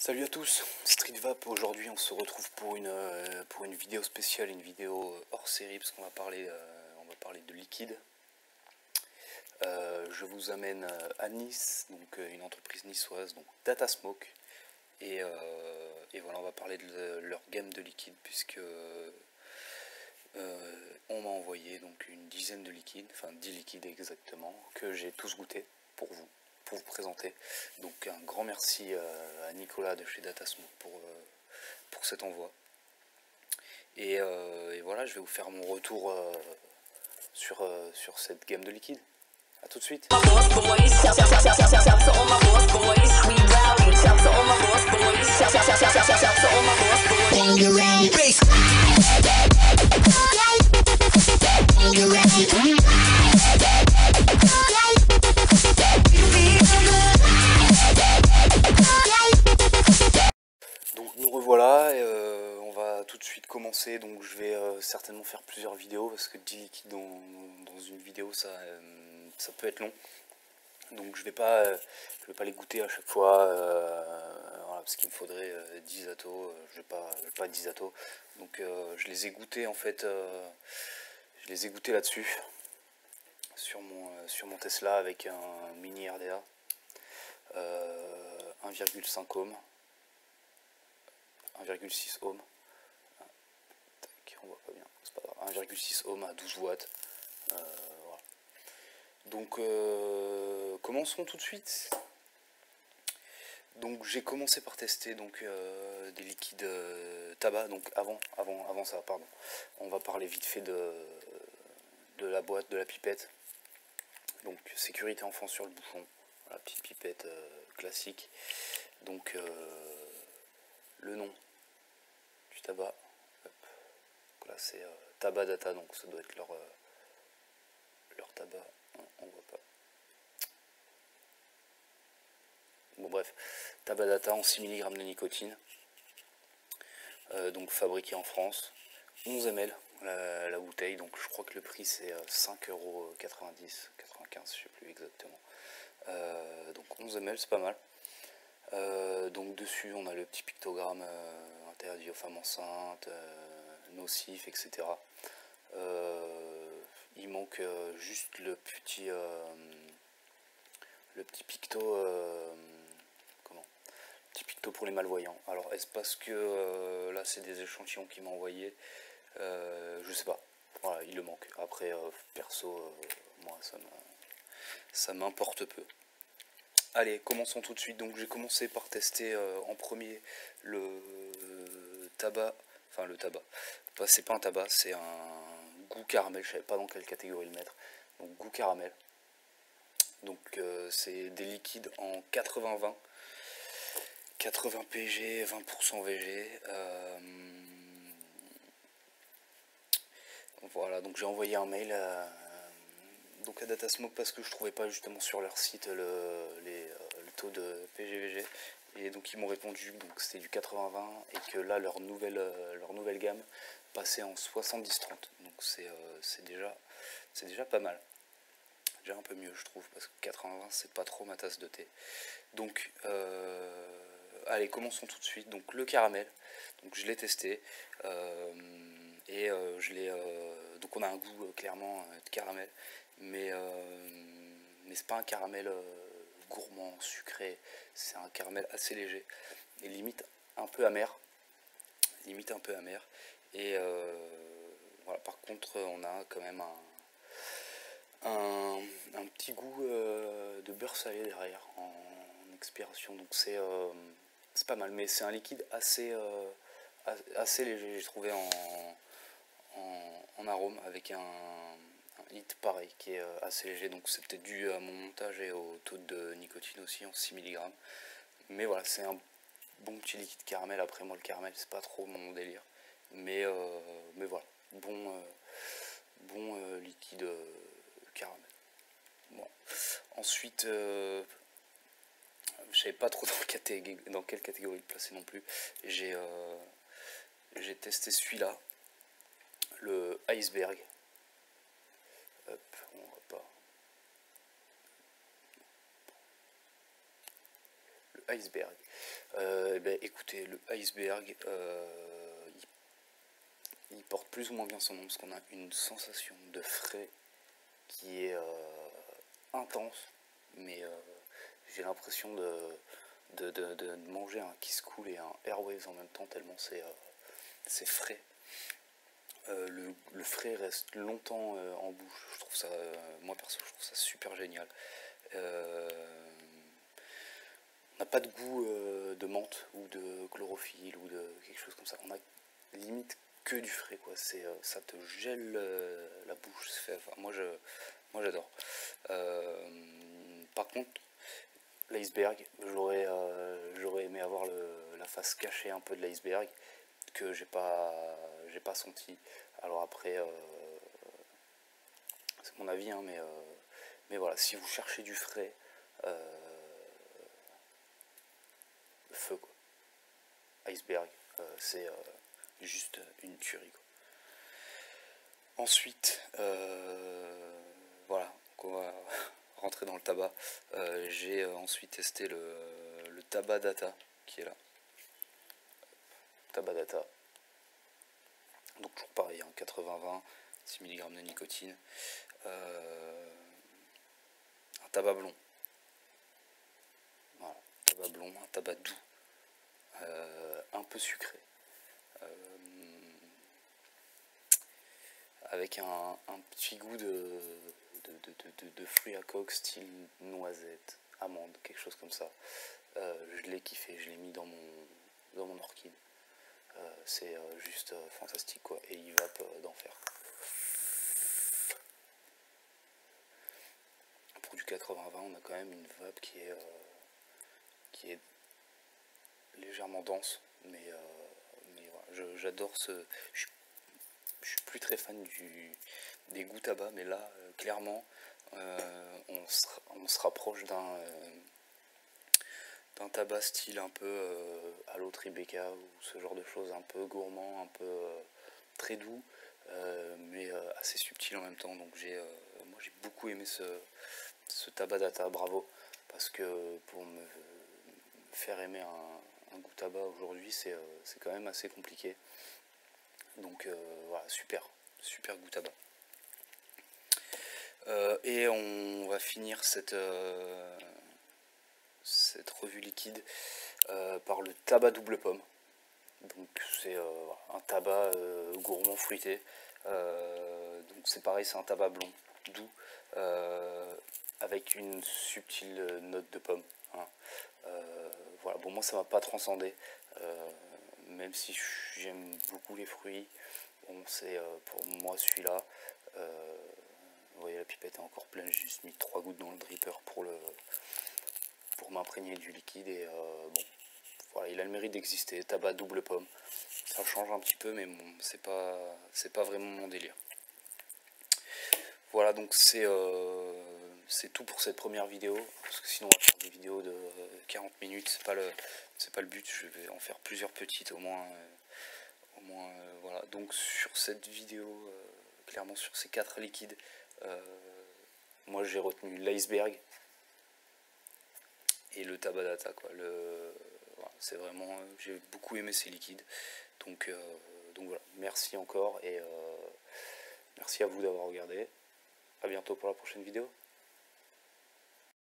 Salut à tous, Street Vap. Aujourd'hui on se retrouve pour une vidéo spéciale, une vidéo hors série parce qu'on va parler de liquide. Je vous amène à Nice, donc une entreprise niçoise, donc Data Smoke, et voilà, on va parler de leur gamme de liquide puisque on m'a envoyé donc une dizaine de liquides, enfin 10 liquides exactement, que j'ai tous goûté pour vous présenter. Donc un grand merci à Nicolas de chez Data Smoke pour cet envoi. Et voilà, je vais vous faire mon retour sur cette gamme de liquide. A tout de suite. Donc nous revoilà, et on va tout de suite commencer. Donc je vais certainement faire plusieurs vidéos parce que 10 liquides dans une vidéo ça peut être long. Donc je vais pas les goûter à chaque fois, voilà, parce qu'il me faudrait 10 atos, je vais pas 10 atos. Donc je les ai goûtés en fait, je les ai goûtés là-dessus, sur mon Tesla avec un mini RDA, 1,5 ohm, 1,6 ohm, on voit pas bien, c'est pas grave, 1,6 ohm à 12 watts, voilà. Donc commençons tout de suite. Donc j'ai commencé par tester donc des liquides tabac. Donc avant ça, pardon, on va parler vite fait de la boîte, de la pipette. Donc sécurité enfant sur le bouchon, la petite pipette classique. Donc le nom du tabac, hop. Là c'est Tabac Data, donc ça doit être leur tabac, non, on voit pas. Bon bref, Tabac Data en 6 mg de nicotine, donc fabriqué en France, 11 ml la bouteille, donc je crois que le prix c'est 5,90 €, 95, je sais plus exactement. Donc 11 ml, c'est pas mal. Donc dessus on a le petit pictogramme interdit aux femmes enceintes, nocif, etc. Il manque juste le petit picto, petit picto pour les malvoyants. Alors est-ce parce que là c'est des échantillons qu'il m'a envoyé, je sais pas. Voilà, il le manque. Après perso, moi ça m'importe peu. Allez, commençons tout de suite. Donc j'ai commencé par tester en premier le tabac, enfin le tabac. C'est pas un tabac, c'est un goût caramel. Je savais pas dans quelle catégorie le mettre. Donc goût caramel. Donc c'est des liquides en 80-20. 80 PG, 20% VG. Voilà, donc j'ai envoyé un mail à Data Smoke parce que je trouvais pas justement sur leur site le taux de PG-VG. Et donc ils m'ont répondu donc c'était du 80-20 et que là leur nouvelle gamme passait en 70-30. Donc c'est déjà pas mal. Déjà un peu mieux je trouve, parce que 80-20 c'est pas trop ma tasse de thé. Donc allez, commençons tout de suite. Donc le caramel, donc je l'ai testé et donc on a un goût clairement de caramel, mais c'est pas un caramel gourmand, sucré, c'est un caramel assez léger et limite un peu amer, et voilà. Par contre on a quand même un petit goût de beurre salé derrière en expiration, donc c'est pas mal, mais c'est un liquide assez léger, j'ai trouvé en arôme, avec un hit pareil qui est assez léger, donc c'est peut-être dû à mon montage et au taux de nicotine aussi en 6 mg. Mais voilà, c'est un bon petit liquide caramel. Après moi le caramel c'est pas trop mon délire, mais voilà, bon liquide caramel. Bon. Ensuite je savais pas trop dans quelle catégorie le placer non plus. J'ai testé celui-là, le Iceberg. Hop, on voit pas. Le Iceberg. ben écoutez, le iceberg, il porte plus ou moins bien son nom parce qu'on a une sensation de frais qui est intense, mais j'ai l'impression de manger un Kiss Cool et un Airwaves en même temps, tellement c'est frais. Le frais reste longtemps en bouche, je trouve ça, moi perso, je trouve ça super génial. On n'a pas de goût de menthe ou de chlorophylle ou de quelque chose comme ça. On a limite que du frais, quoi. Ça te gèle la bouche. Enfin, moi j'adore. Par contre, l'iceberg, j'aurais aimé avoir la face cachée un peu de l'iceberg que j'ai pas senti. Alors après, c'est mon avis, hein, mais voilà, si vous cherchez du frais, feu quoi. Iceberg, c'est juste une tuerie quoi. Ensuite, voilà, donc on va rentrer dans le tabac. J'ai ensuite testé le tabac data qui est là. Tabac data. Donc toujours pareil, hein, 80-20, 6 mg de nicotine. Un tabac blond. Voilà, tabac blond, un tabac doux. Un peu sucré. Avec un petit goût de fruits à coque style noisette, amande, quelque chose comme ça. Je l'ai kiffé, je l'ai mis dans mon orchid. C'est juste fantastique quoi, et il vape d'enfer. Pour du 80-20, on a quand même une vape qui est légèrement dense, mais voilà, j'adore je suis plus très fan des goûts tabac, mais là clairement on se rapproche d'un tabac style un peu à l'eau Tribeca ou ce genre de choses, un peu gourmand, un peu très doux, mais assez subtil en même temps. Donc moi j'ai beaucoup aimé ce tabac data, bravo, parce que pour me faire aimer un goût tabac aujourd'hui, c'est quand même assez compliqué. Donc voilà, super goût tabac. Et on va finir cette revue liquide par le tabac double pomme. Donc c'est un tabac gourmand fruité. Donc c'est pareil, c'est un tabac blond, doux, avec une subtile note de pomme. Hein. Voilà, bon moi ça m'a pas transcendé, même si j'aime beaucoup les fruits. Bon c'est pour moi celui-là. Vous voyez la pipette est encore pleine, j'ai juste mis 3 gouttes dans le dripper pour m'imprégner du liquide et bon. Voilà, il a le mérite d'exister, tabac double pomme. Ça change un petit peu, mais bon, c'est pas vraiment mon délire. Voilà, donc c'est tout pour cette première vidéo, parce que sinon on va faire des vidéos de 40 minutes, c'est pas le but, je vais en faire plusieurs petites au moins voilà. Donc sur cette vidéo, clairement sur ces 4 liquides, moi j'ai retenu l'iceberg et le tabac data quoi. Voilà, c'est vraiment, j'ai beaucoup aimé ces liquides, donc voilà, merci encore et merci à vous d'avoir regardé. À bientôt pour la prochaine vidéo.